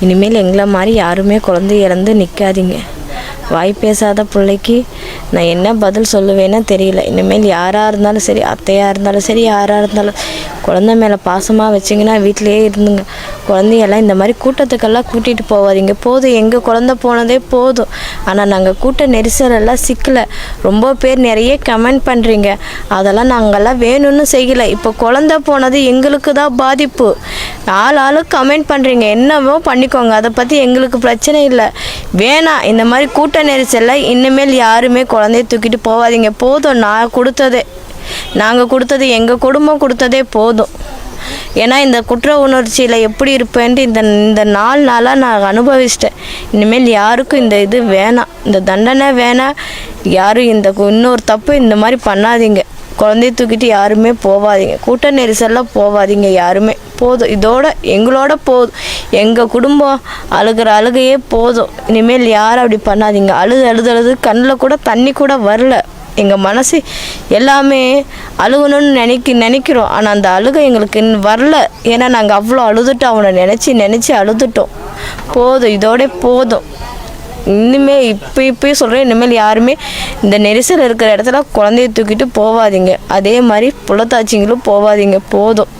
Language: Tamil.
இனிமேல் எங்களை மாதிரி யாருமே குழந்தை இறந்து நிற்காதீங்க. வாய் பேசாத பிள்ளைக்கு நான் என்ன பதில் சொல்லுவேன்னு தெரியல. இனிமேல் யாராக இருந்தாலும் சரி, அத்தையாக இருந்தாலும் சரி, யாராக இருந்தாலும் குழந்தை மேலே பாசமாக வச்சிங்கன்னா வீட்டிலையே இருந்துங்க. குழந்தையெல்லாம் இந்த மாதிரி கூட்டத்துக்கெல்லாம் கூட்டிகிட்டு போகாதீங்க. போதும், எங்கள் குழந்தை போனதே போதும். ஆனால் நாங்கள் கூட்ட நெரிசலெல்லாம் சிக்கலை. ரொம்ப பேர் நிறைய கமெண்ட் பண்ணுறீங்க, அதெல்லாம் நாங்கள்லாம் வேணும்னு செய்யலை. இப்போ குழந்தை போனது எங்களுக்கு தான் பாதிப்பு. ஆளும் கமெண்ட் பண்ணுறீங்க, என்னவோ பண்ணிக்கோங்க, அதை பற்றி எங்களுக்கு பிரச்சனை இல்லை. வேணாம், இந்த மாதிரி கூட்ட நெரிசலில் இனிமேல் யாருமே குழந்தைய தூக்கிட்டு போகாதீங்க. போதும், நாங்கள் கொடுத்தது எங்கள் குடும்பம் கொடுத்ததே போதும். ஏன்னா இந்த குற்ற உணர்ச்சியில் எப்படி இருப்பேன்ட்டு இந்த 4 நாளாக நான் அனுபவிச்சிட்டேன். இனிமேல் யாருக்கும் இந்த இது வேணாம், இந்த தண்டனை வேணாம். யாரும் இன்னொரு தப்பு இந்த மாதிரி பண்ணாதீங்க. குழந்தைய தூக்கிட்டு யாருமே போகாதீங்க, கூட்ட நெரிசலில் போகாதீங்க யாருமே. போதும், இதோட எங்களோட போதும். எங்கள் குடும்பம் அழுகிற அழுகையே போதும். இனிமேல் யாரும் அப்படி பண்ணாதீங்க. அழுது கண்ணில் கூட தண்ணி கூட வரல. எங்கள் மனசு எல்லாமே அழுகணும்னு நினைக்கிறோம். ஆனால் அந்த அழுகை எங்களுக்கு வரல. ஏன்னா நாங்கள் அவ்வளோ அழுதுட்டோம், அவனை நினச்சி அழுதுட்டோம். போதும், இதோட போதும். இனிமேல் இப்போயும் சொல்கிறேன், இனிமேல் யாருமே இந்த நெரிசல் இருக்கிற இடத்துல குழந்தைய தூக்கிட்டு போகாதீங்க. அதே மாதிரி புள்ளத்தாச்சிங்களும் போகாதீங்க. போதும்.